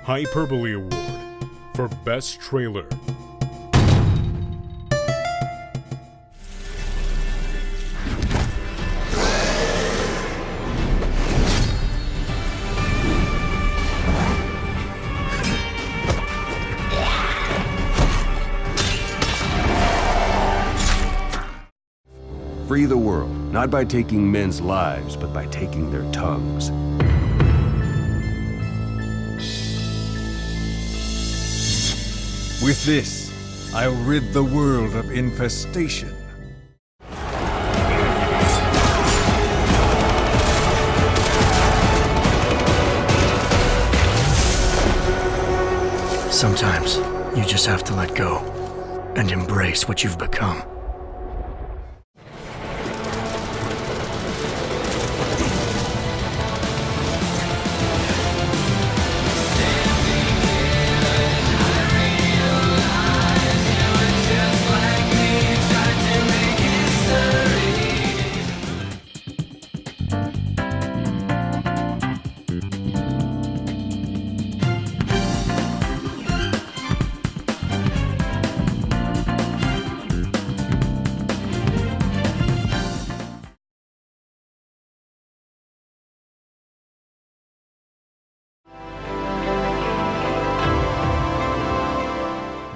Hyperbole Award for Best Trailer. Free the world, not by taking men's lives, but by taking their tongues. With this, I'll rid the world of infestation. Sometimes, you just have to let go and embrace what you've become.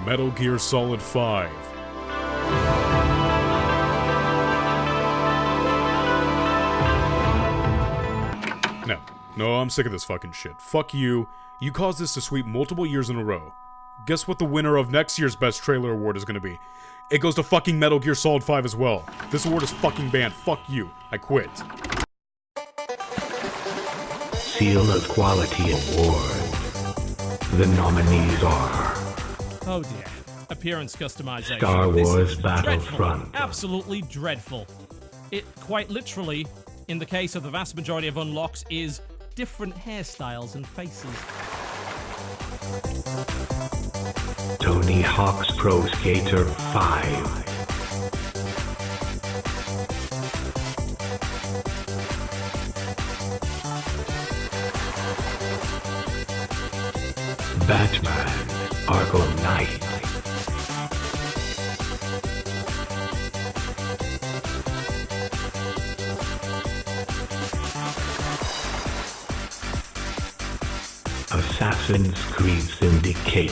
Metal Gear Solid 5. No, I'm sick of this fucking shit. Fuck you. You caused this to sweep multiple years in a row. Guess what the winner of next year's Best Trailer Award is gonna be? It goes to fucking Metal Gear Solid 5 as well. This award is fucking banned. Fuck you. I quit. Seal of Quality Award. The nominees are... Oh dear. Appearance customization. Star This Wars is Battlefront. Dreadful. Absolutely dreadful. It quite literally, in the case of the vast majority of unlocks, is different hairstyles and faces. Tony Hawk's Pro Skater 5. Batman Arkham Knight. Assassin's Creed Syndicate.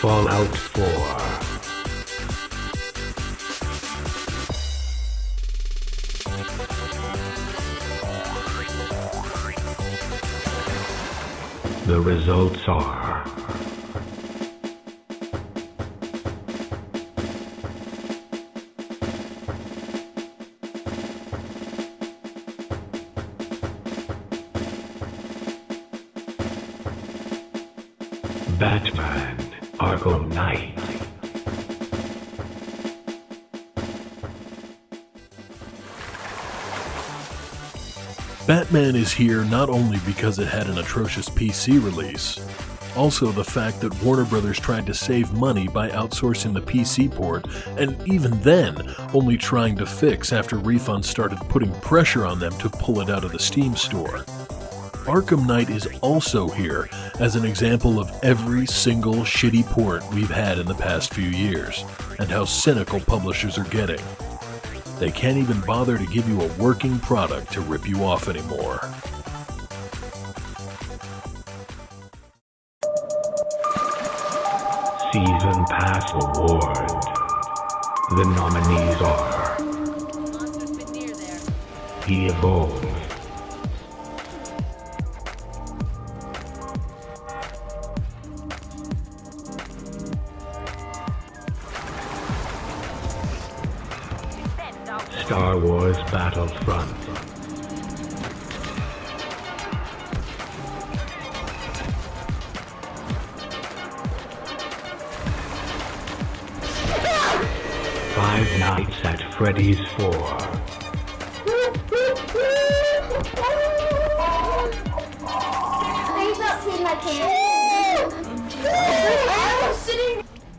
Fallout 4. The results are... Batman Arkham Knight. Batman is here not only because it had an atrocious PC release, also the fact that Warner Brothers tried to save money by outsourcing the PC port, and even then, only trying to fix after refunds started putting pressure on them to pull it out of the Steam store. Arkham Knight is also here as an example of every single shitty port we've had in the past few years, and how cynical publishers are getting. They can't even bother to give you a working product to rip you off anymore. Season Pass Award. The nominees are... He Evolved. Star Wars Battlefront. Five Nights at Freddy's 4.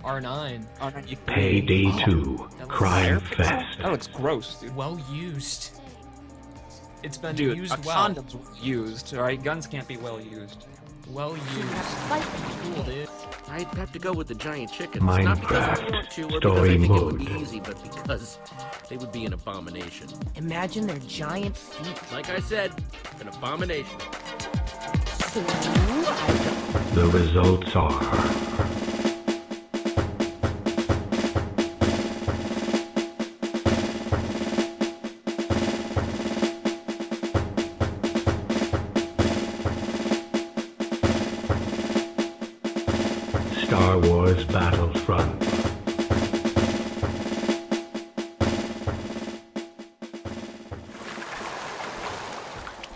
R9. R9 Payday 2, Crime Fest. That looks gross, dude. Well used. It's been Dude, used a well. condom's well used, alright? Guns can't be well used. Well used. Cool, dude. I'd have to go with the giant chickens. Not because I want to, or because Story I think it would mode. be easy, but because they would be an abomination. Imagine their giant feet. Like I said, an abomination. The results are... Star Wars Battlefront.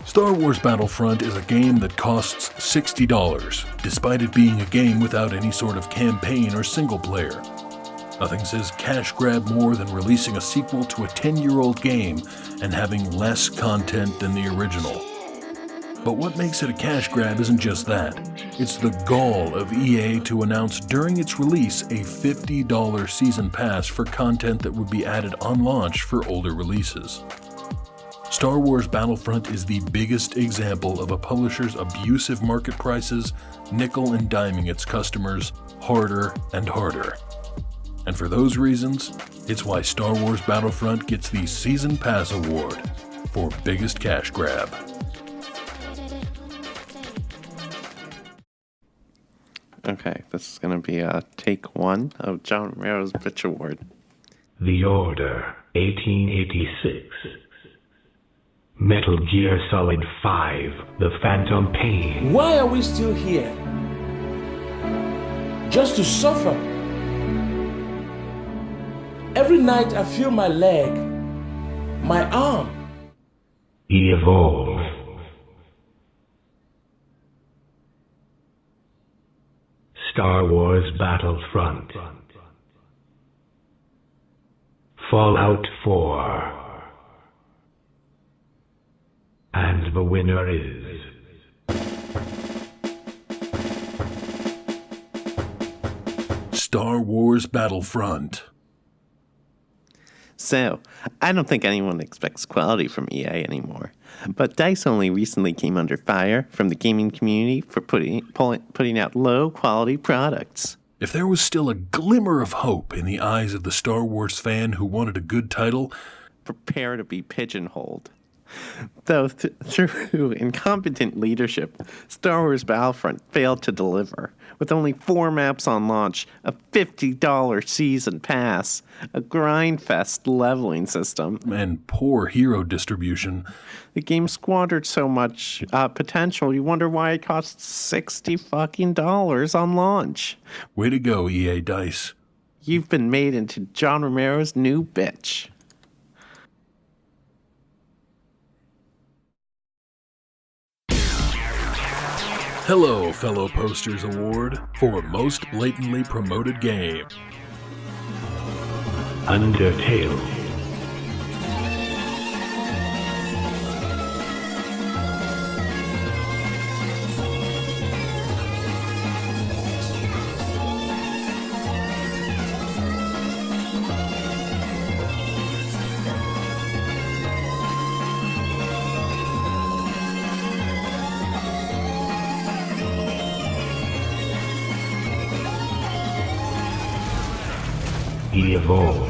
Star Wars Battlefront is a game that costs $60, despite it being a game without any sort of campaign or single player. Nothing says cash grab more than releasing a sequel to a 10-year-old game and having less content than the original. But what makes it a cash grab isn't just that. It's the gall of EA to announce during its release a $50 season pass for content that would be added on launch for older releases. Star Wars Battlefront is the biggest example of a publisher's abusive market prices, nickel and diming its customers harder and harder. And for those reasons, it's why Star Wars Battlefront gets the Season Pass Award for biggest cash grab. Okay, this is going to be take one of John Romero's Bitch Award. The Order, 1886. Metal Gear Solid 5, The Phantom Pain. Why are we still here? Just to suffer. Every night I feel my leg, my arm. Evolve. Star Wars Battlefront. Fallout 4. And the winner is... Star Wars Battlefront. So, I don't think anyone expects quality from EA anymore. But DICE only recently came under fire from the gaming community for putting out low-quality products. If there was still a glimmer of hope in the eyes of the Star Wars fan who wanted a good title, prepare to be pigeonholed. Though through incompetent leadership, Star Wars Battlefront failed to deliver, with only 4 maps on launch, a $50 season pass, a grindfest leveling system, and poor hero distribution. The game squandered so much potential, you wonder why it cost $60 on launch. Way to go, EA DICE. You've been made into John Romero's new bitch. Hello, fellow Posters Award for Most Blatantly Promoted Game. Undertale. Evolve.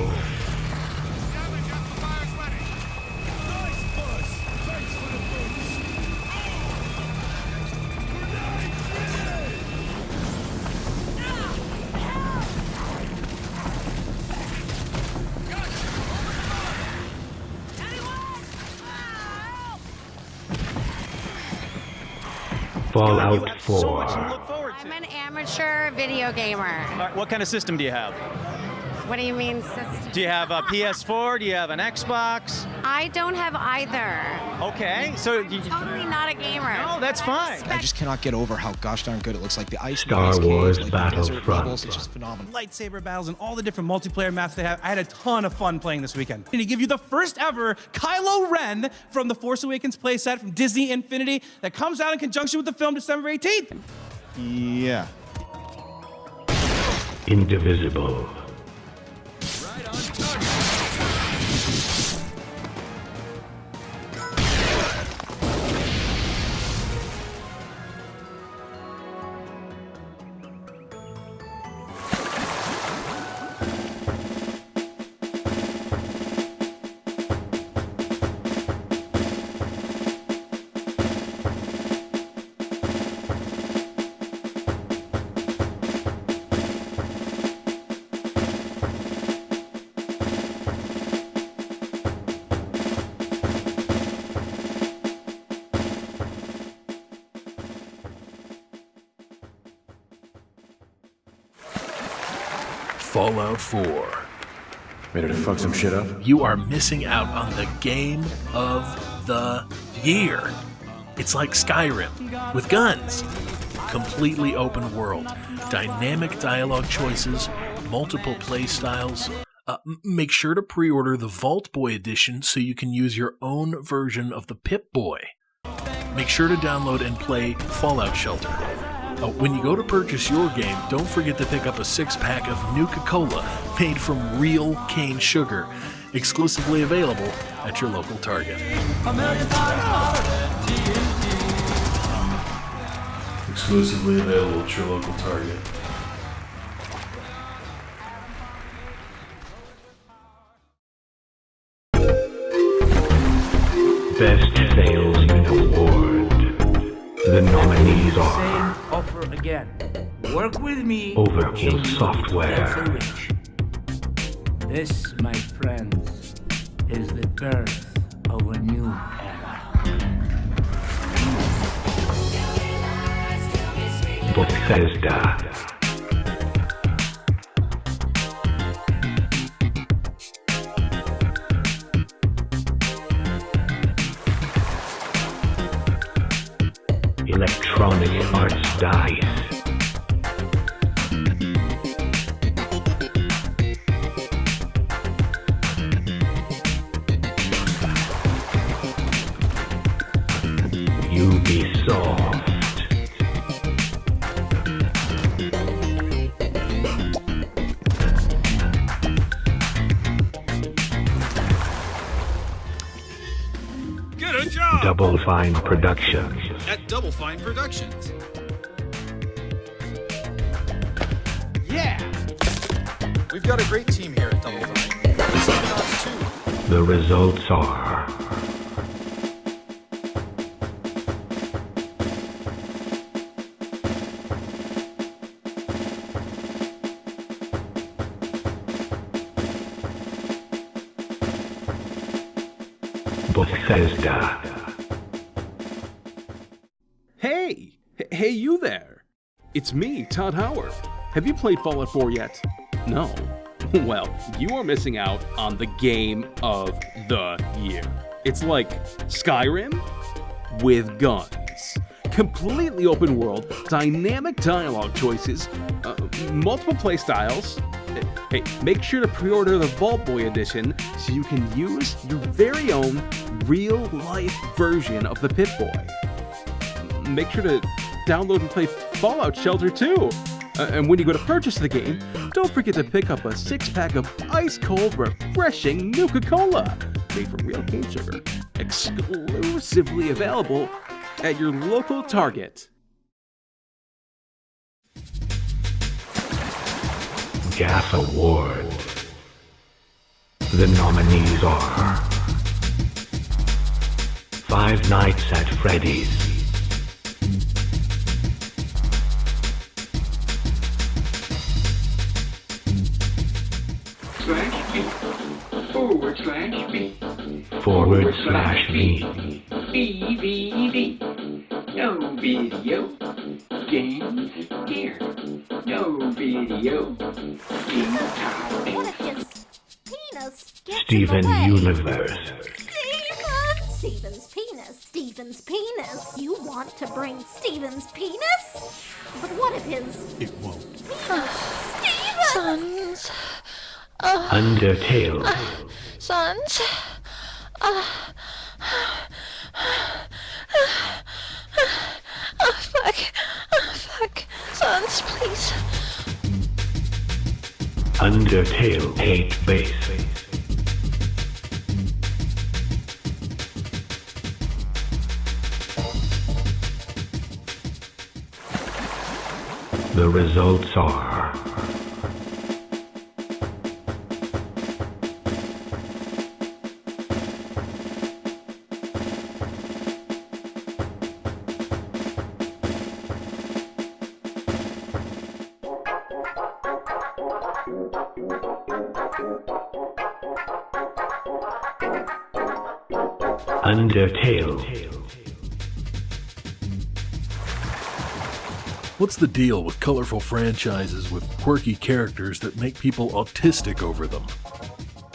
Fallout 4. I'm an amateur video gamer. All right, what kind of system do you have? What do you mean system? Do you have a PS4? Do you have an Xbox? I don't have either. Okay, so I'm totally not a gamer. No, that's fine. I just cannot get over how gosh darn good it looks. Like the ice Star Wars caves, Battlefront. It's just phenomenal. Lightsaber battles and all the different multiplayer maps they have. I had a ton of fun playing this weekend. And to give you the first ever Kylo Ren from the Force Awakens playset from Disney Infinity that comes out in conjunction with the film December 18th. Yeah. Indivisible. Fallout 4. Ready to fuck some shit up? You are missing out on the game of the year. It's like Skyrim, with guns. Completely open world. Dynamic dialogue choices, multiple play styles. Make sure to pre-order the Vault Boy edition so you can use your own version of the Pip-Boy. Make sure to download and play Fallout Shelter. When you go to purchase your game, don't forget to pick up a 6-pack of Nuka-Cola made from real cane sugar, exclusively available at your local Target. Exclusively available at your local Target. Best Salesman Award. The nominees are Same offer again. Work with me. Overkill Software. This, my friends, is the birth of a new era. Bethesda. Electronic Arts Dice. Ubisoft. Good job! Double Fine Productions. At Double Fine Productions. Yeah! We've got a great team here at Double Fine. Psychonauts 2. The results are Bethesda. Hey you there! It's me, Todd Howard. Have you played Fallout 4 yet? No? Well, you are missing out on the game of the year. It's like Skyrim with guns. Completely open world, dynamic dialogue choices, multiple play styles. Hey, make sure to pre-order the Vault Boy edition so you can use your very own real-life version of the Pip-Boy. Make sure to download and play Fallout Shelter too. And when you go to purchase the game, don't forget to pick up a 6-pack of ice-cold, refreshing Nuka-Cola made from real cane sugar, exclusively available at your local Target. GAF Award. The nominees are Five Nights at Freddy's, /me BVD. No video games here. No video game time. What if his penis gets Steven in the way? Universe, Steven's penis. Steven's penis. You want to bring Steven's penis? But what if his... It won't. Steven! Sons. Undertale, Sons. Oh, fuck. Oh, fuck. Sons, please. Undertale 8 base. The results are Undertale. What's the deal with colorful franchises with quirky characters that make people autistic over them?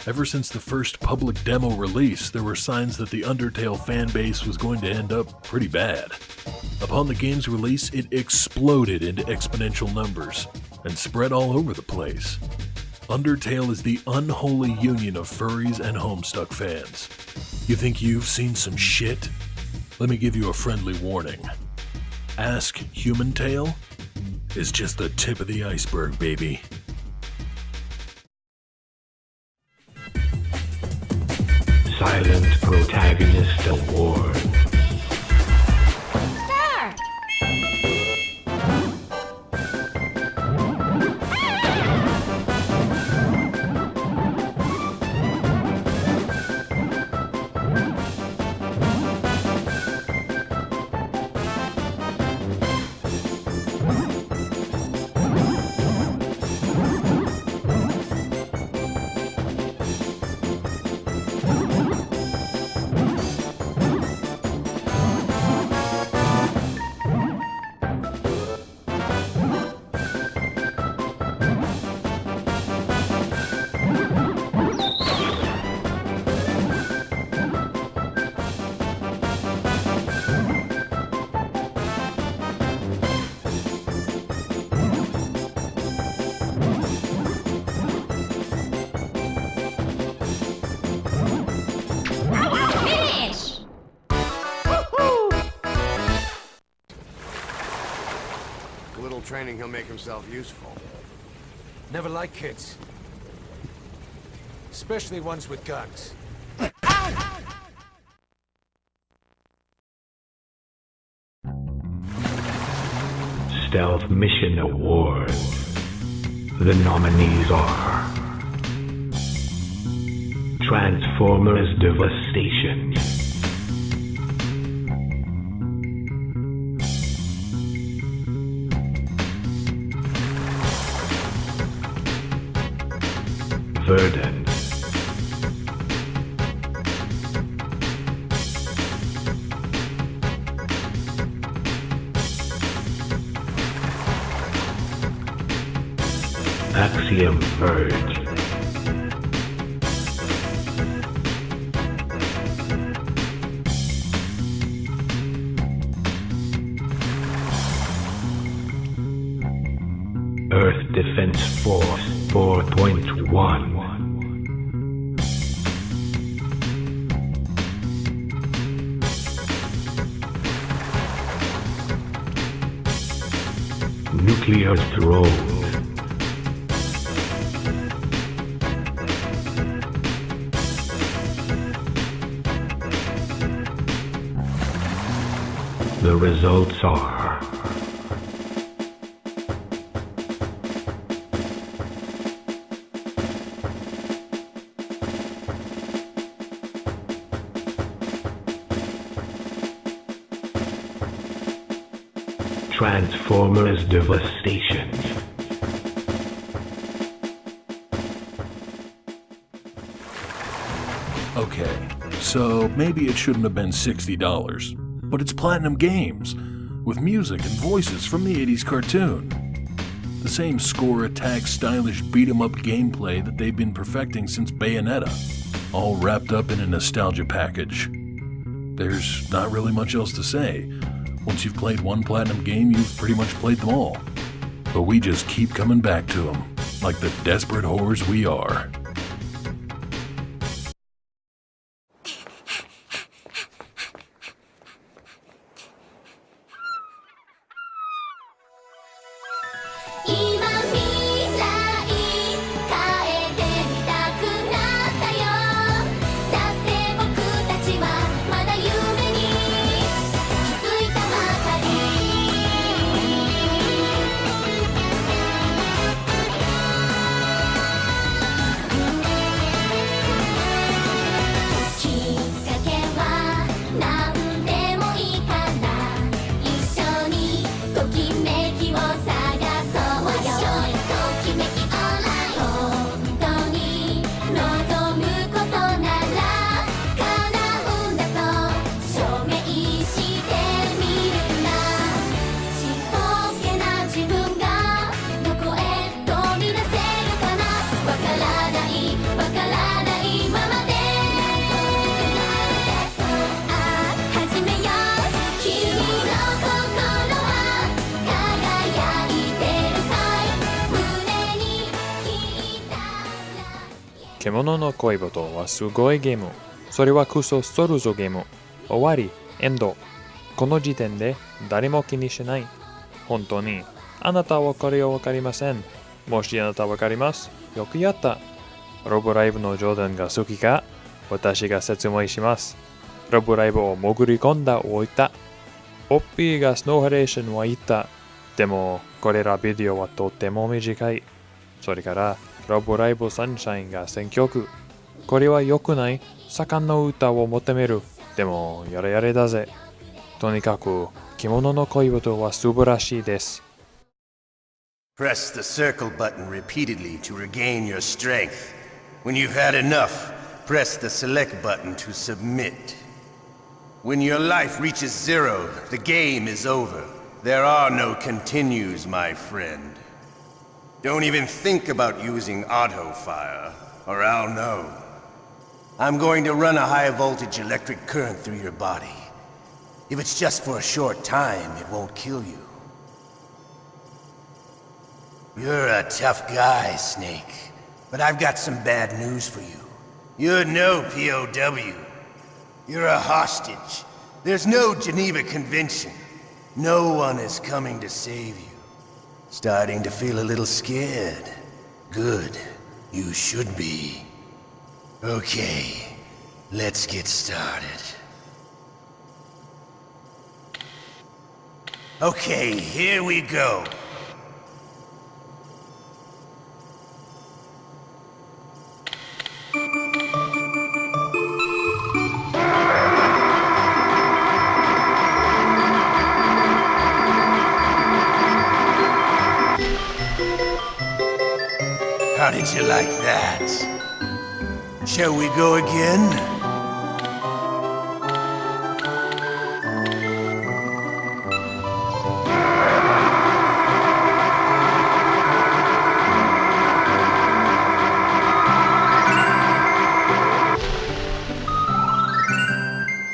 Ever since the first public demo release, there were signs that the Undertale fanbase was going to end up pretty bad. Upon the game's release, it exploded into exponential numbers and spread all over the place. Undertale is the unholy union of furries and Homestuck fans. You think you've seen some shit? Let me give you a friendly warning. Ask Human Tail is just the tip of the iceberg, baby. Silent Protagonist Award. Training, he'll make himself useful. Never like kids. Especially ones with guns. Stealth Mission Award. The nominees are Transformers Devastation, Verdant, Axiom Verge, Earth Defense Force 4.1, Nuclear Throne, the results are Transformers Devastation. Okay, so maybe it shouldn't have been $60, but it's Platinum Games, with music and voices from the 80s cartoon. The same score attack stylish beat-em-up gameplay that they've been perfecting since Bayonetta, all wrapped up in a nostalgia package. There's not really much else to say. Once you've played one Platinum game, you've pretty much played them all. But we just keep coming back to them, like the desperate whores we are. 獣の恋人はすごいゲーム。それはクソストルゾゲーム。終わり、エンド。この時点で誰も気にしない。本当に、あなたはこれをわかりません。もしあなたわかります。よくやった。ロブライブの冗談が好きか？私が説明します。ロブライブを潜り込んだを言った。オッピーがスノーハレーションは言った。でも、これらビデオはとっても短い。それから、ロブライブサンシャインが選曲。これは良くない。盛んの歌を求める。でも、やれやれだぜ。とにかく、着物の恋人は素晴らしいです。Press the circle button repeatedly to regain your strength. When you've had enough, press the select button to submit. When your life reaches 0, the game is over. There are no continues, my friend. Don't even think about using auto fire, or I'll know. I'm going to run a high voltage electric current through your body. If it's just for a short time, it won't kill you. You're a tough guy, Snake, but I've got some bad news for you. You're no POW. You're a hostage. There's no Geneva Convention. No one is coming to save you. Starting to feel a little scared. Good. You should be. Okay, let's get started. Okay, here we go. How did you like that? Shall we go again?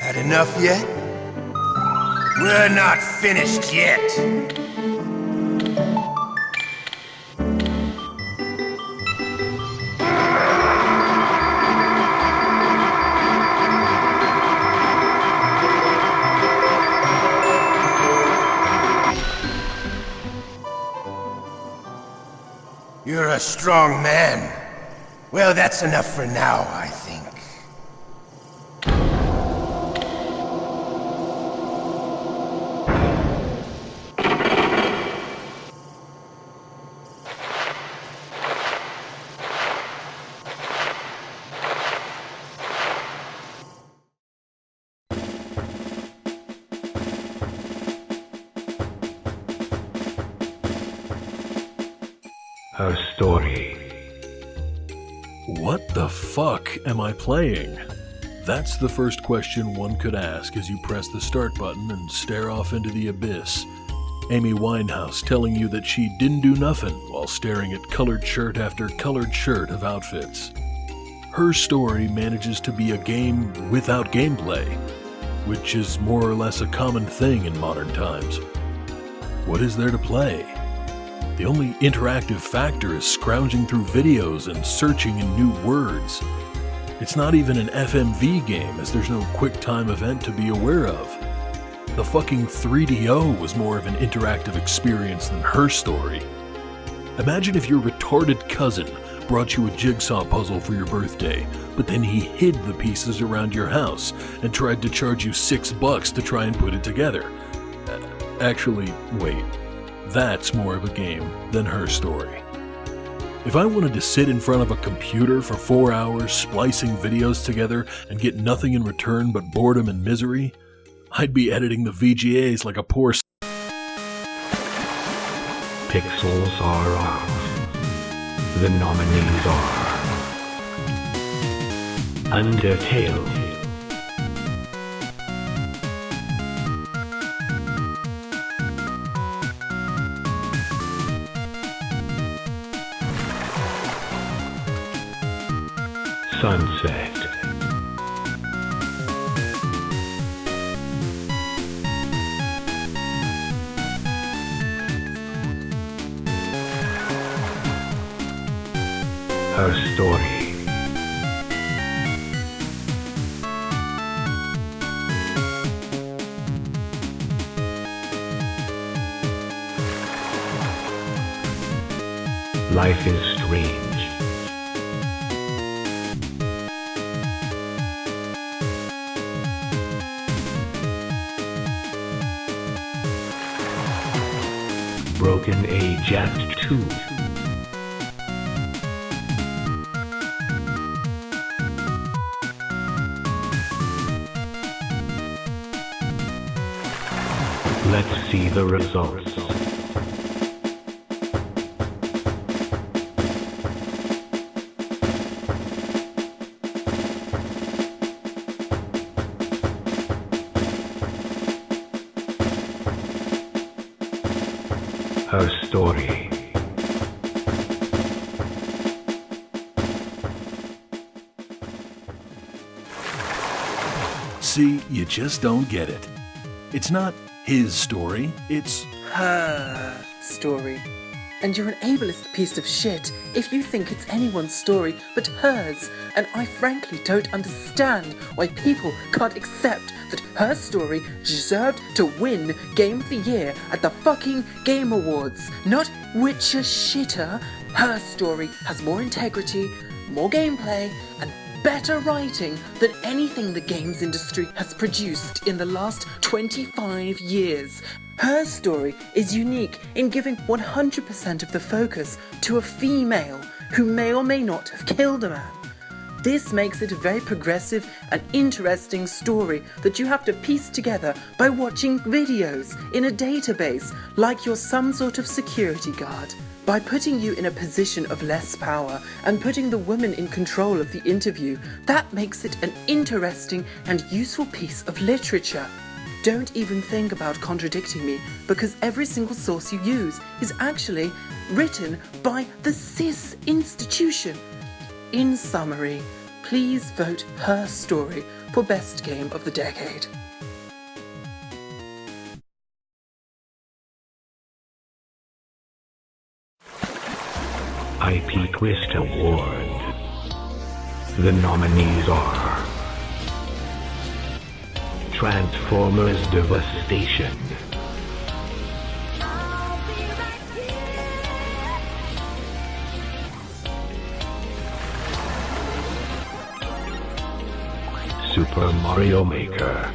Had enough yet? We're not finished yet. You're a strong man. Well, that's enough for now, I think. Her story. What the fuck am I playing? That's the first question one could ask as you press the start button and stare off into the abyss. Amy Winehouse telling you that she didn't do nothing while staring at colored shirt after colored shirt of outfits. Her story manages to be a game without gameplay, which is more or less a common thing in modern times. What is there to play? The only interactive factor is scrounging through videos and searching in new words. It's not even an FMV game, as there's no quick-time event to be aware of. The fucking 3DO was more of an interactive experience than her story. Imagine if your retarded cousin brought you a jigsaw puzzle for your birthday, but then he hid the pieces around your house and tried to charge you $6 to try and put it together. Actually, wait. That's more of a game than her story. If I wanted to sit in front of a computer for 4 hours splicing videos together and get nothing in return but boredom and misery, I'd be editing the VGAs like a poor Pixels are art. The nominees are Undertale, Sunset, Her story, Life is strange. Broken Age Act 2. Let's see the results. Her story. See, you just don't get it. It's not his story, it's her story. And you're an ableist piece of shit if you think it's anyone's story but hers. And I frankly don't understand why people can't accept that her story deserved to win Game of the Year at the fucking Game Awards. Not Witcher shitter. Her story has more integrity, more gameplay, and better writing than anything the games industry has produced in the last 25 years. Her story is unique in giving 100% of the focus to a female who may or may not have killed a man. This makes it a very progressive and interesting story that you have to piece together by watching videos in a database like you're some sort of security guard. By putting you in a position of less power and putting the woman in control of the interview, that makes it an interesting and useful piece of literature. Don't even think about contradicting me, because every single source you use is actually written by the cis institution. In summary, please vote Her Story for Best Game of the Decade. IP Twist Award. The nominees are Transformers Devastation, Super Mario Maker,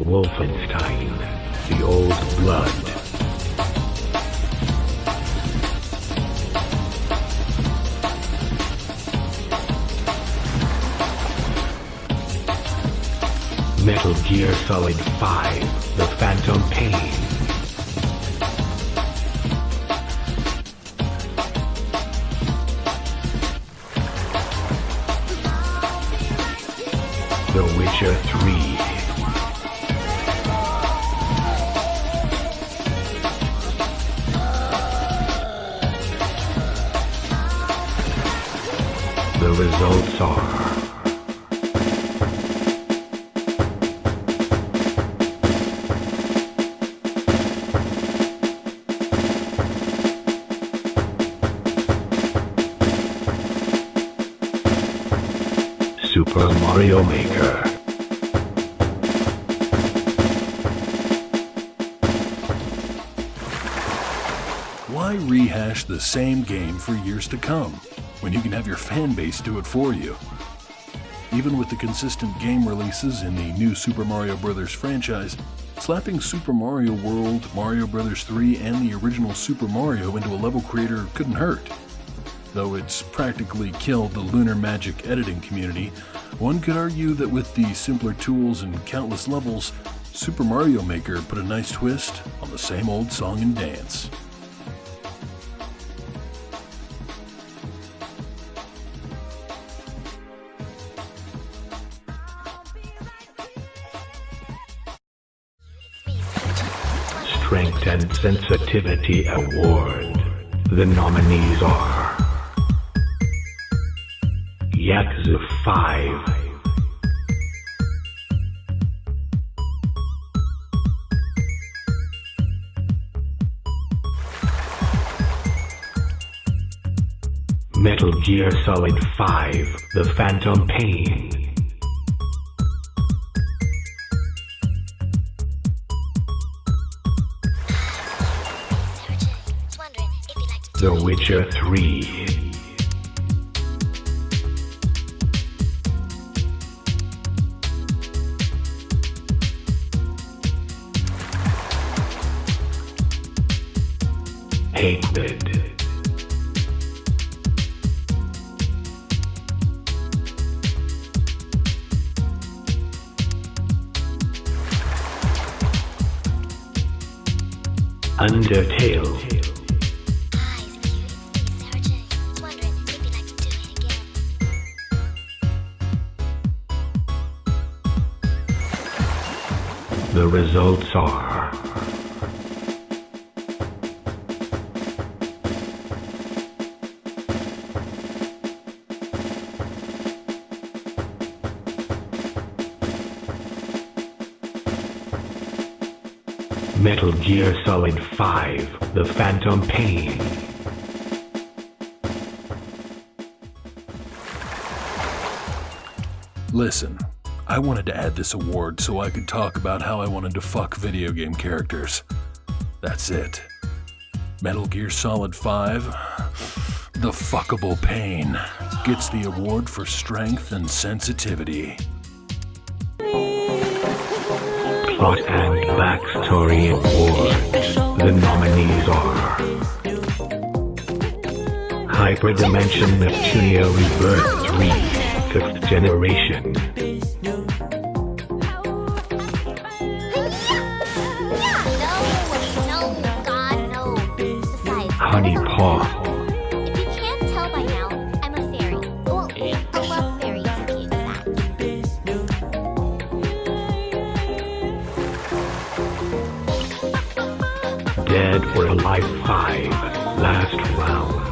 Wolfenstein, The Old Blood, Metal Gear Solid 5, The Phantom Pain, The Witcher 3, The results are Super Mario Maker. Why rehash the same game for years to come, when you can have your fanbase do it for you? Even with the consistent game releases in the new Super Mario Bros. Franchise, slapping Super Mario World, Mario Bros. 3, and the original Super Mario into a level creator couldn't hurt. Though it's practically killed the Lunar Magic editing community, one could argue that with the simpler tools and countless levels, Super Mario Maker put a nice twist on the same old song and dance. Strength and Sensitivity Award. The nominees are Yakuza 5, Metal Gear Solid 5, The Phantom Pain. The Witcher 3. Hatred. Undertale. The results are Metal Gear Solid 5, The Phantom Pain. Listen, I wanted to add this award so I could talk about how I wanted to fuck video game characters. That's it. Metal Gear Solid 5, The Fuckable Pain, gets the award for strength and sensitivity. Plot and Backstory Awards. The nominees are Hyperdimension Neptunia Rebirth 3, 5th Generation. Honey Paw. If you can't tell by now, I'm a fairy. Well, I love fairies to be exact. Dead or Alive 5, Last Round.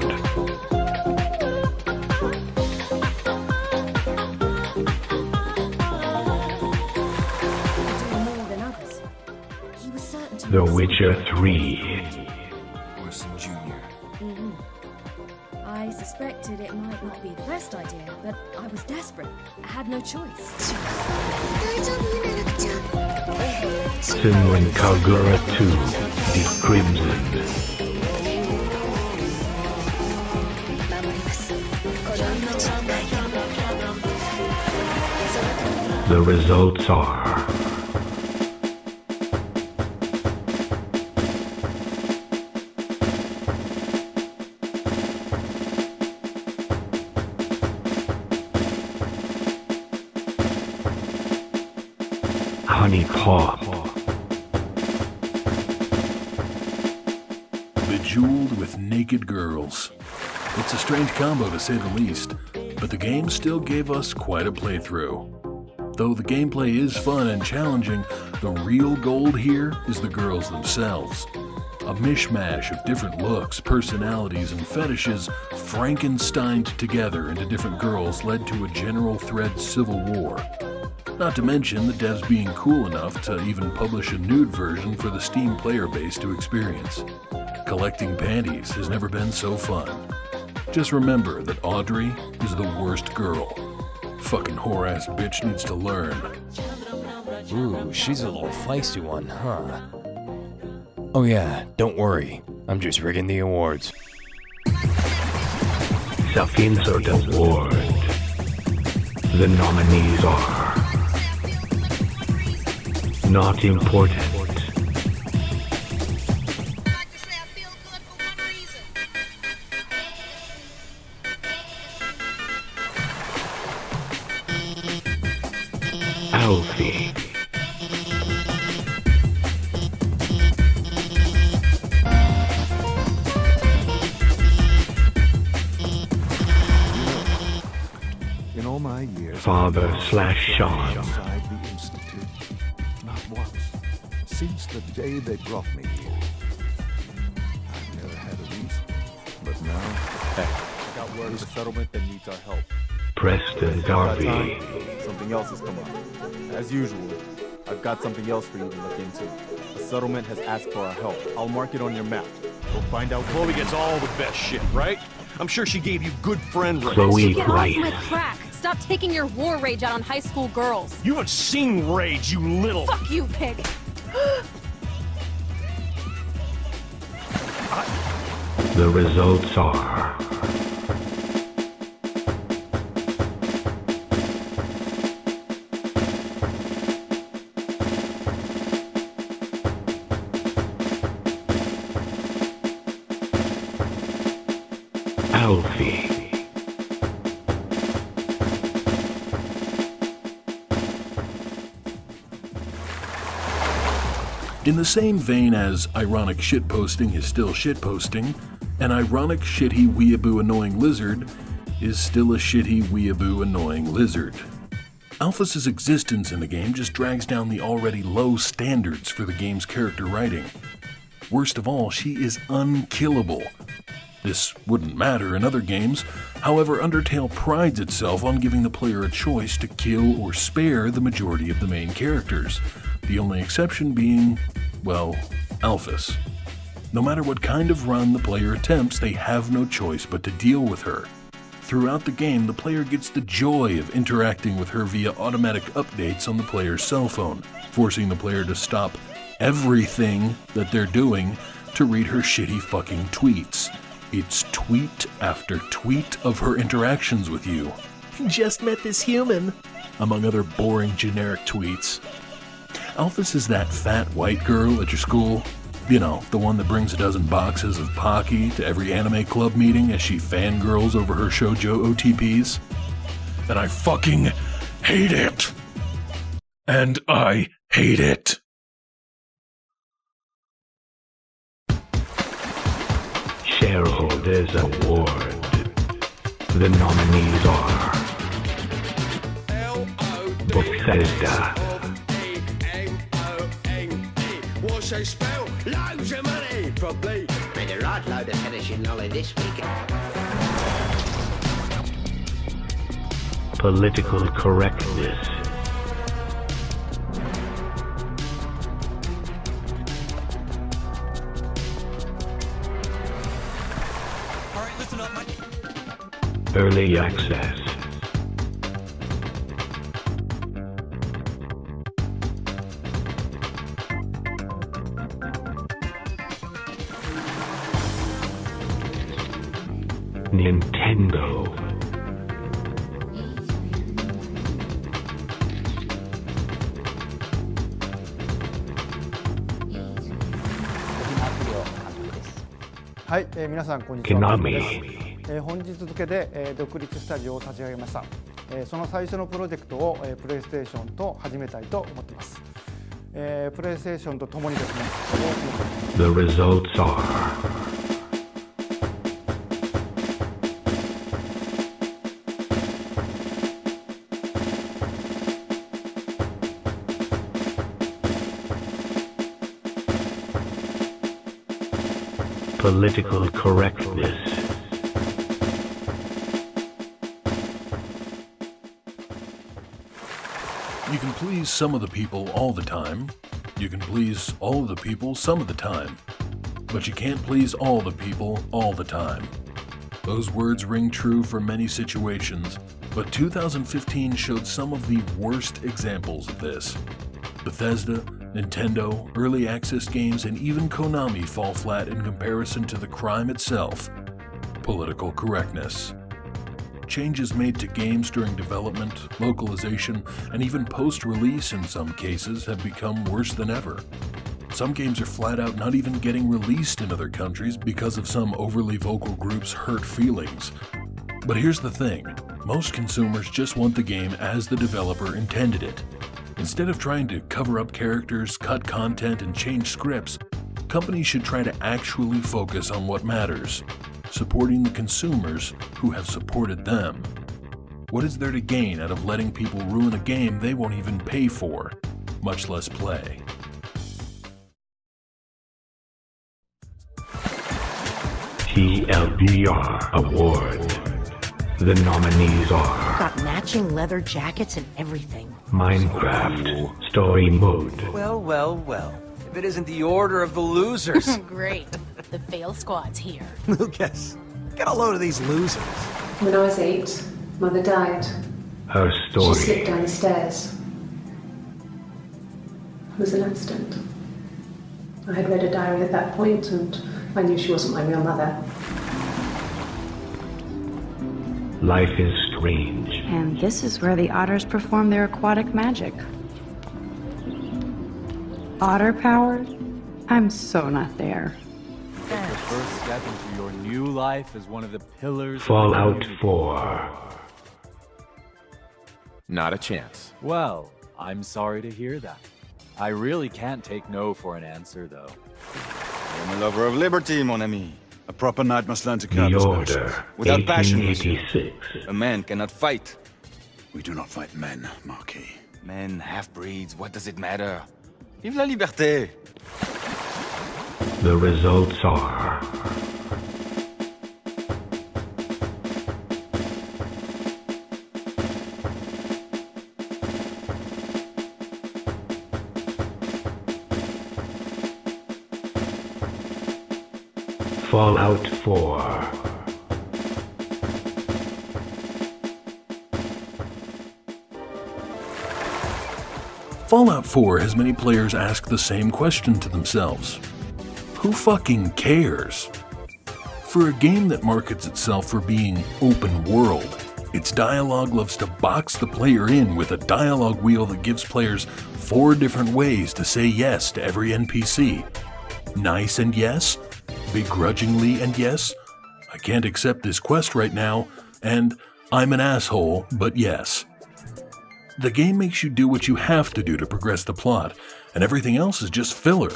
The Witcher 3. I suspected it might not be the best idea, but I was desperate. I had no choice. Sinwin Kagura 2, Deep Crimson. The results are Honey Paw. Bejeweled with naked girls. It's a strange combo to say the least, but the game still gave us quite a playthrough. Though the gameplay is fun and challenging, the real gold here is the girls themselves. A mishmash of different looks, personalities, and fetishes Frankensteined together into different girls led to a general thread civil war. Not to mention the devs being cool enough to even publish a nude version for the Steam player base to experience. Collecting panties has never been so fun. Just remember that Audrey is the worst girl. Fucking whore-ass bitch needs to learn. Ooh, she's a little feisty one, huh? Oh yeah, don't worry. I'm just rigging the awards. Self-Insert Award. The nominees are Not Important. Alfie. In all my years, Father/Sean. outside the Institute, not once, since the day they brought me here. I've never had a reason, but now, hey, I got word of a settlement that needs our help. Preston Darby. Something else has come up. As usual, I've got something else for you to look into. A settlement has asked for our help. I'll mark it on your map. We'll find out. Chloe gets all the best shit, right? I'm sure she gave you good friend rates. Chloe Get White. off my crack. Stop taking your war rage out on high school girls. You haven't seen Rage, you little... Fuck you, pig. The results are... Alfie. In the same vein as ironic shitposting is still shitposting, an ironic shitty weeaboo annoying lizard is still a shitty weeaboo annoying lizard. Alphys's existence in the game just drags down the already low standards for the game's character writing. Worst of all, she is unkillable. This wouldn't matter in other games, however, Undertale prides itself on giving the player a choice to kill or spare the majority of the main characters, the only exception being, well, Alphys. No matter what kind of run the player attempts, they have no choice but to deal with her. Throughout the game, the player gets the joy of interacting with her via automatic updates on the player's cell phone, forcing the player to stop everything that they're doing to read her shitty fucking tweets. It's tweet after tweet of her interactions with you. Just met this human, among other boring generic tweets. Alphys is that fat white girl at your school. You know, the one that brings a dozen boxes of Pocky to every anime club meeting as she fangirls over her shoujo OTPs. And I fucking hate it. And I hate it. Shareholders Award. The nominees are Bethesda, What's they spell? Loads of money, probably. Made a right load of finishing knowledge this week. Political Correctness, Alright, listen up, mate. Early Access, Nintendo,はい、皆さんこんにちは。Konami、本日付で、独立スタジオを立ち上げました。その最初のプロジェクトを、プレイステーションと始めたいと思っています。プレイステーションとともにですね。The results are Political Correctness, You can please some of the people all the time. You can please all of the people some of the time. But you can't please all the people all the time. Those words ring true for many situations, but 2015 showed some of the worst examples of this. Bethesda, Nintendo, early access games, and even Konami fall flat in comparison to the crime itself, political correctness. Changes made to games during development, localization, and even post-release in some cases have become worse than ever. Some games are flat out not even getting released in other countries because of some overly vocal group's hurt feelings. But here's the thing, most consumers just want the game as the developer intended it. Instead of trying to cover up characters, cut content, and change scripts, companies should try to actually focus on what matters, supporting the consumers who have supported them. What is there to gain out of letting people ruin a game they won't even pay for, much less play? TLDR Award. The nominees are Got matching leather jackets and everything. Minecraft Story Mode, Well, well, well. If it isn't the order of the losers. Great. The fail squad's here. Lucas, Get a load of these losers. When I was 8, Mother died. Her She story. slipped down the stairs. It was an accident. I had read a diary at that point, and I knew she wasn't my real mother. Life is strange. And this is where the otters perform their aquatic magic. Otter power? I'm so not there. Take the first step into your new life as one of the pillars of the Fallout community. 4. Not a chance. Well, I'm sorry to hear that. I really can't take no for an answer, though. I'm a lover of liberty, mon ami. A proper knight must learn to curb The his Order, passions. Without passion, monsieur, 1886. a man cannot fight. We do not fight men, Marquis. Men, half-breeds, what does it matter? Vive la liberté! The results are... Fallout 4. Fallout 4 has many players ask the same question to themselves. Who fucking cares? For a game that markets itself for being open world, its dialogue loves to box the player in with a dialogue wheel that gives players 4 different ways to say yes to every NPC. Nice and yes, begrudgingly and yes, I can't accept this quest right now, and I'm an asshole, but yes. The game makes you do what you have to do to progress the plot, and everything else is just filler.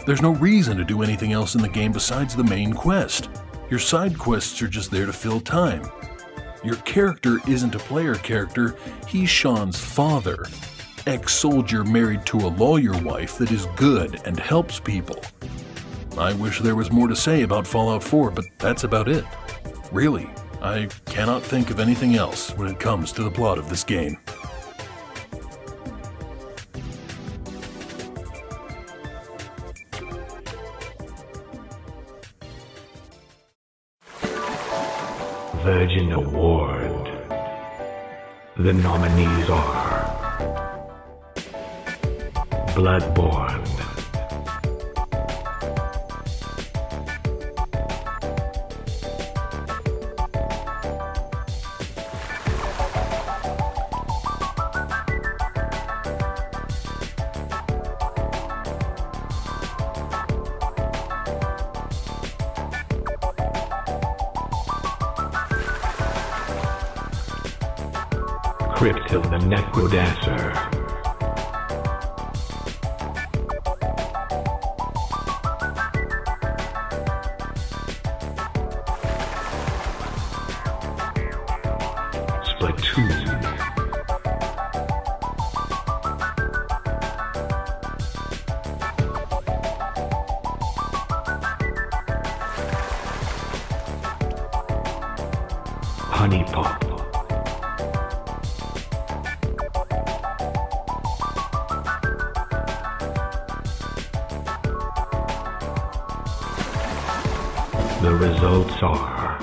There's no reason to do anything else in the game besides the main quest. Your side quests are just there to fill time. Your character isn't a player character, he's Sean's father. Ex-soldier married to a lawyer wife that is good and helps people. I wish there was more to say about Fallout 4, but that's about it. Really, I cannot think of anything else when it comes to the plot of this game. Virgin Award. The nominees are Bloodborne, Crypto the Necrodancer, Splatoon, Honey Pop, the results are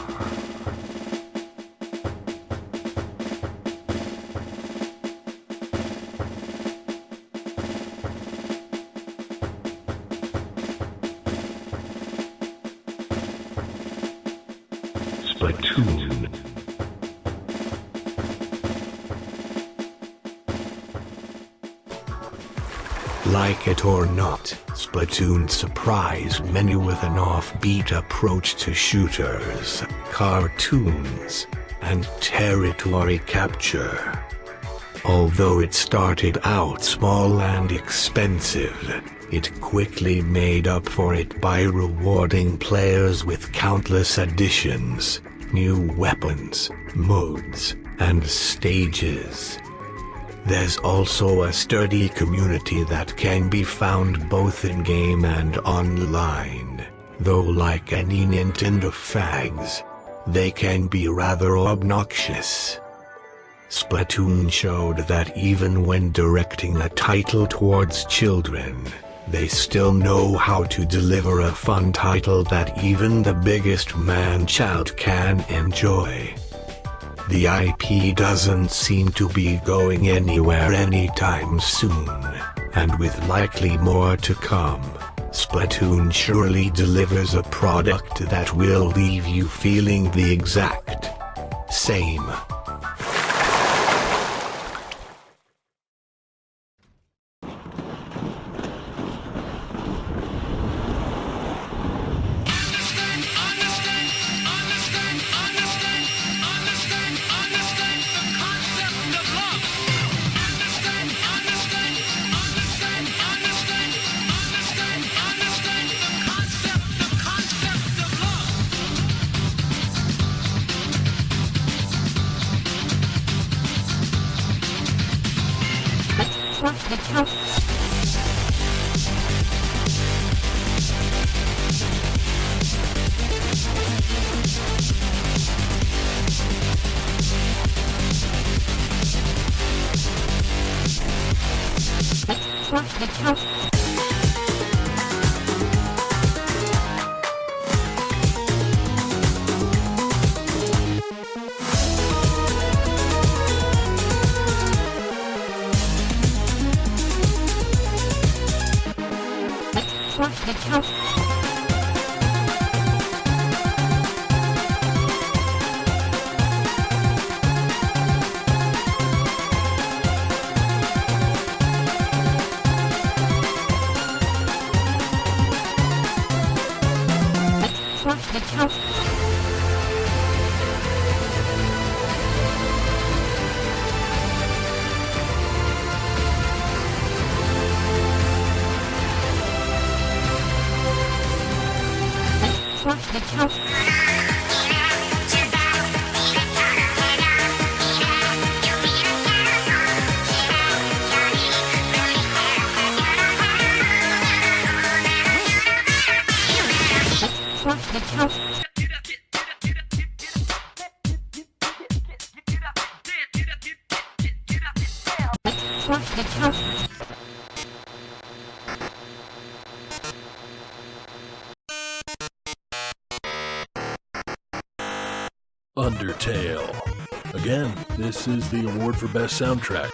Splatoon, Like it or not, Splatoon surprised many with an offbeat approach to shooters, cartoons, and territory capture. Although it started out small and expensive, it quickly made up for it by rewarding players with countless additions, new weapons, modes, and stages. There's also a sturdy community that can be found both in-game and online, though like any Nintendo fags, they can be rather obnoxious. Splatoon showed that even when directing a title towards children, they still know how to deliver a fun title that even the biggest man-child can enjoy. The IP doesn't seem to be going anywhere anytime soon, and with likely more to come, Splatoon surely delivers a product that will leave you feeling the exact same. Undertale. Again, this is the award for best soundtrack,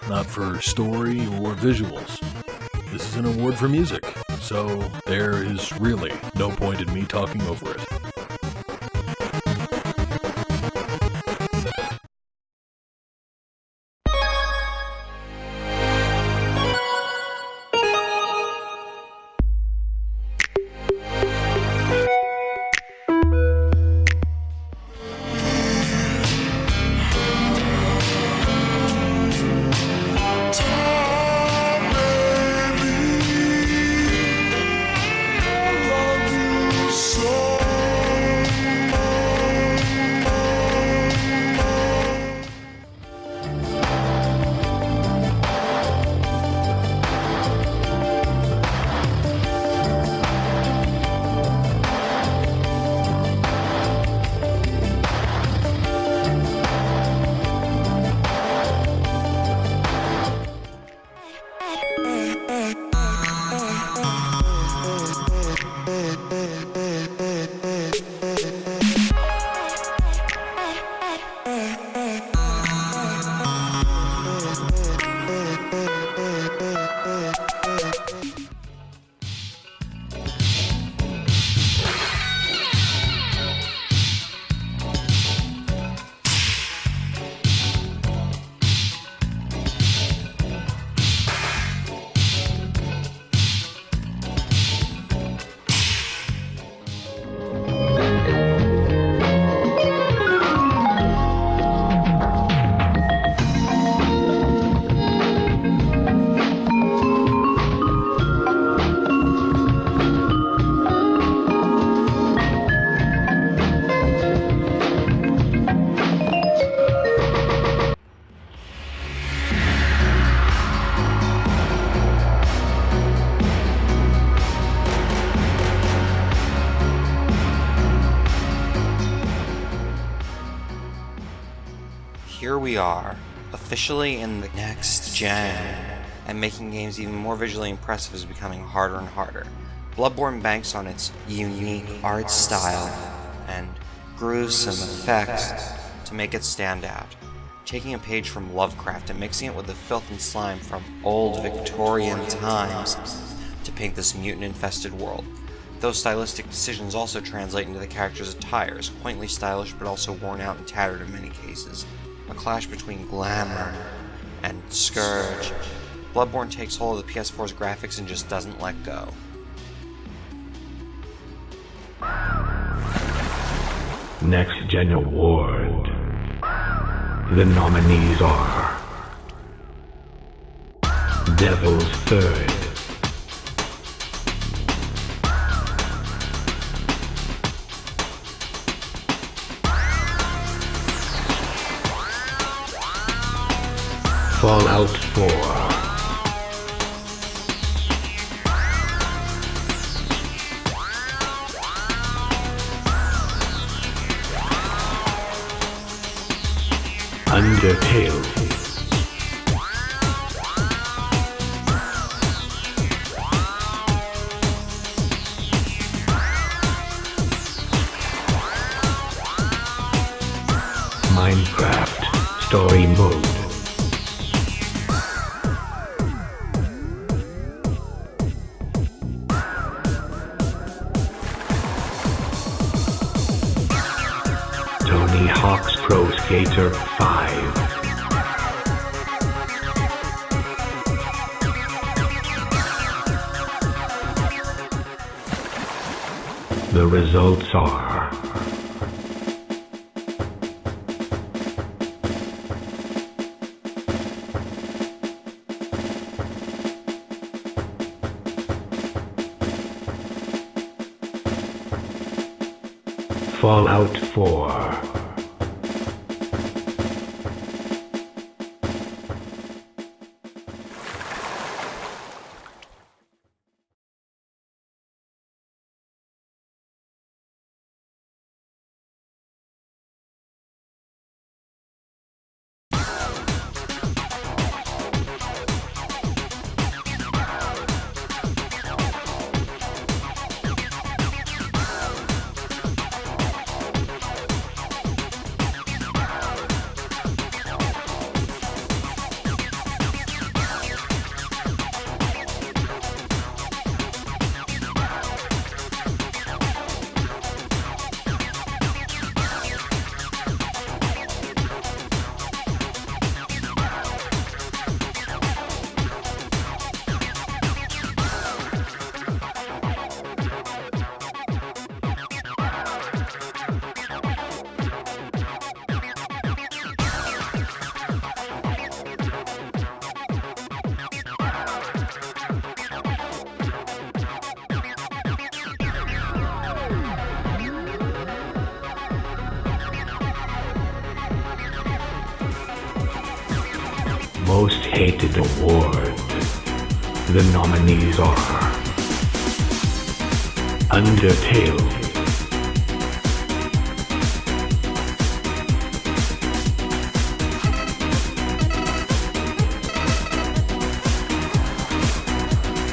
not for story or visuals. This is an award for music, so there is really no point in me talking over it. Here we are, officially in the next gen. and making games even more visually impressive is becoming harder and harder. Bloodborne banks on its unique art style and gruesome effects to make it stand out, taking a page from Lovecraft and mixing it with the filth and slime from old Victorian times to paint this mutant-infested world. Those stylistic decisions also translate into the characters' attires, quaintly stylish but also worn out and tattered in many cases. A clash between glamour and scourge. Bloodborne takes hold of the PS4's graphics and just doesn't let go. Next Gen Award. The nominees are Devil's Third, Fallout 4, Undertale, Minecraft Story Mode, Tony Hawk's Pro Skater 5, the results are Fallout 4, Most Hated Award. The nominees are Undertale,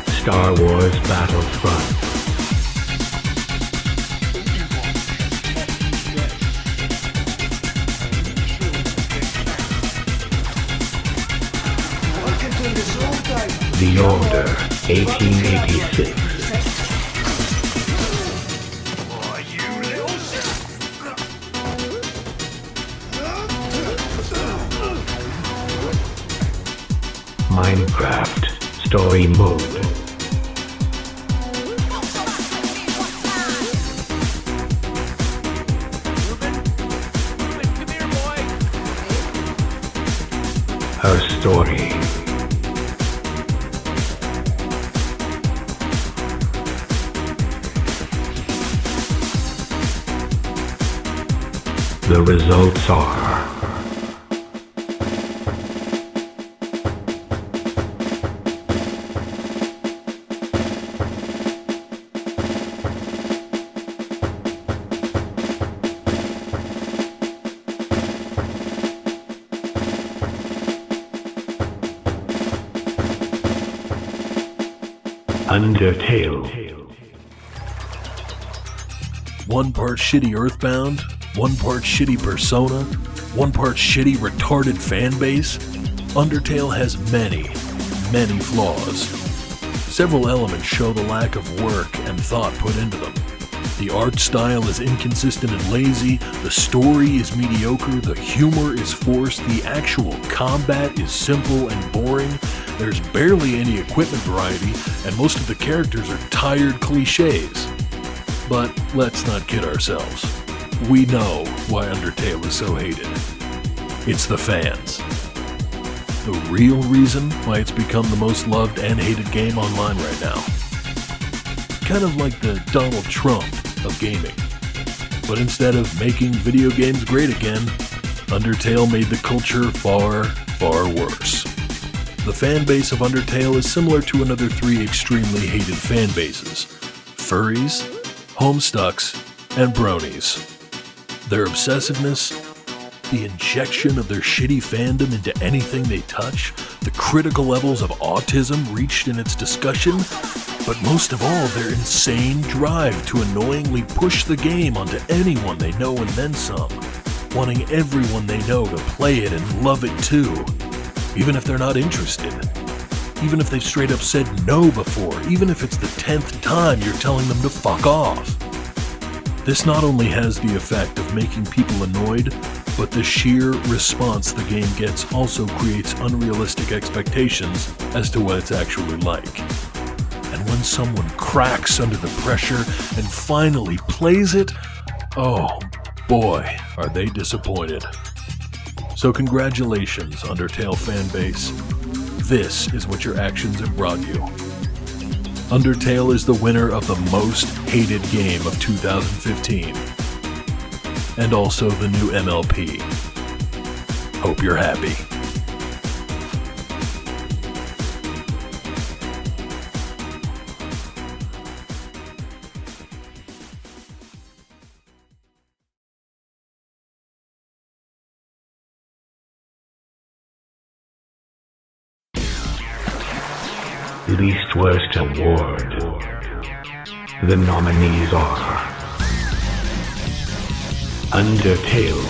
Star Wars Battlefront, The Order 1886, Minecraft Story Mode, Her Story, the results are Undertale. 1 part shitty Earthbound, 1 part shitty Persona, 1 part shitty retarded fanbase. Undertale has many flaws. Several elements show the lack of work and thought put into them. The art style is inconsistent and lazy, the story is mediocre, the humor is forced, the actual combat is simple and boring, there's barely any equipment variety, and most of the characters are tired cliches. But let's not kid ourselves. We know why Undertale is so hated. It's the fans. The real reason why it's become the most loved and hated game online right now. Kind of like the Donald Trump of gaming. But instead of making video games great again, Undertale made the culture far worse. The fan base of Undertale is similar to another 3 extremely hated fan bases: furries, homestucks, and bronies. Their obsessiveness, the injection of their shitty fandom into anything they touch, the critical levels of autism reached in its discussion, but most of all, their insane drive to annoyingly push the game onto anyone they know and then some, wanting everyone they know to play it and love it too, even if they're not interested, even if they've straight up said no before, even if it's the 10th time you're telling them to fuck off. This not only has the effect of making people annoyed, but the sheer response the game gets also creates unrealistic expectations as to what it's actually like. And when someone cracks under the pressure and finally plays it, oh boy, are they disappointed. So congratulations, Undertale fanbase. This is what your actions have brought you. Undertale is the winner of the most hated game of 2015. And also the new MLP. Hope you're happy. Least Worst Award. The nominees are Undertale,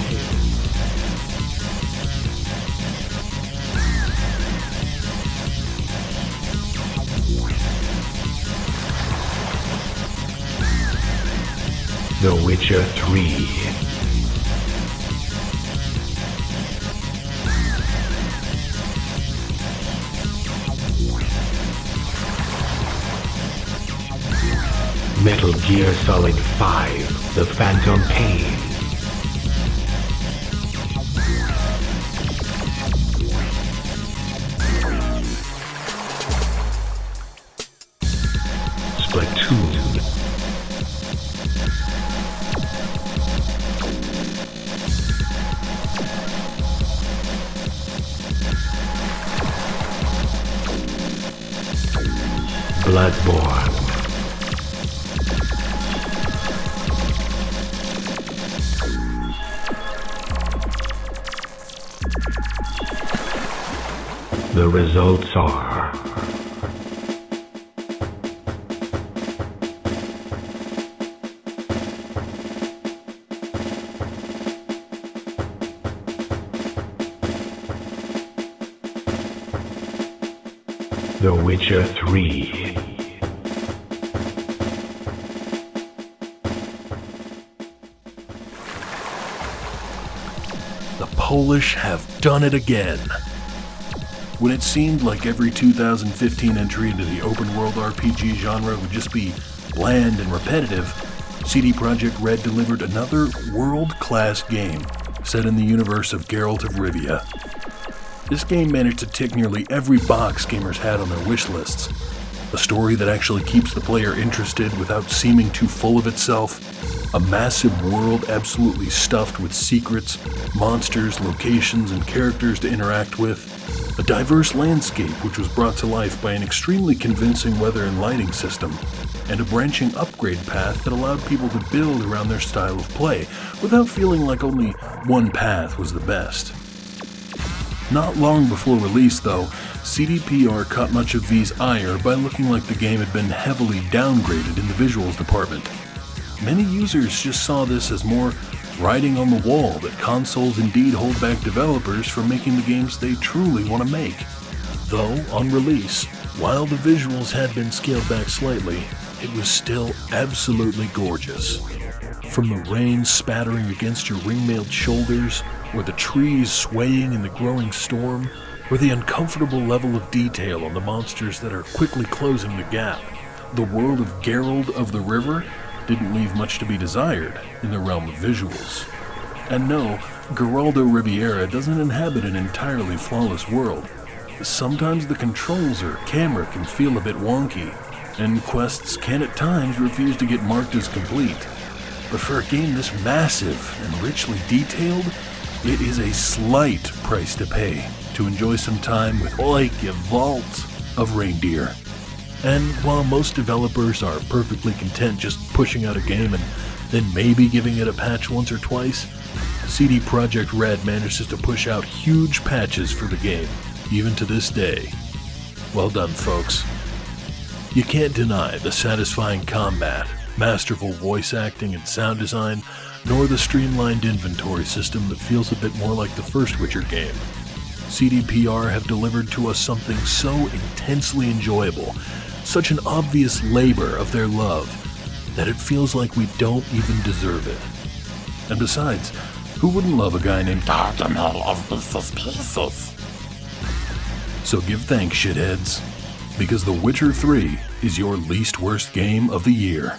The Witcher 3, Metal Gear Solid 5, The Phantom Pain, Splatoon, Bloodborne, the results are The Witcher 3. The Polish have done it again. When it seemed like every 2015 entry into the open world RPG genre would just be bland and repetitive, CD Projekt Red delivered another world-class game set in the universe of Geralt of Rivia. This game managed to tick nearly every box gamers had on their wish lists. A story that actually keeps the player interested without seeming too full of itself. A massive world absolutely stuffed with secrets, monsters, locations, and characters to interact with. A diverse landscape which was brought to life by an extremely convincing weather and lighting system. And a branching upgrade path that allowed people to build around their style of play without feeling like only one path was the best. Not long before release, though, CDPR caught much of V's ire by looking like the game had been heavily downgraded in the visuals department. Many users just saw this as more writing on the wall that consoles indeed hold back developers from making the games they truly want to make. Though, on release, while the visuals had been scaled back slightly, it was still absolutely gorgeous. From the rain spattering against your ring-mailed shoulders, or the trees swaying in the growing storm, or the uncomfortable level of detail on the monsters that are quickly closing the gap, the world of Geralt of the River didn't leave much to be desired in the realm of visuals. And no, Geraldo Riviera doesn't inhabit an entirely flawless world. Sometimes the controls or camera can feel a bit wonky, and quests can at times refuse to get marked as complete. But for a game this massive and richly detailed, it is a slight price to pay to enjoy some time with like a vault of reindeer. And while most developers are perfectly content just pushing out a game and then maybe giving it a patch once or twice, CD Projekt Red manages to push out huge patches for the game, even to this day. Well done, folks. You can't deny the satisfying combat, masterful voice acting and sound design, nor the streamlined inventory system that feels a bit more like the first Witcher game. CDPR have delivered to us something so intensely enjoyable, such an obvious labor of their love, that it feels like we don't even deserve it. And besides, who wouldn't love a guy named Cardinal of Pieces? So give thanks, shitheads, because The Witcher 3 is your least worst game of the year.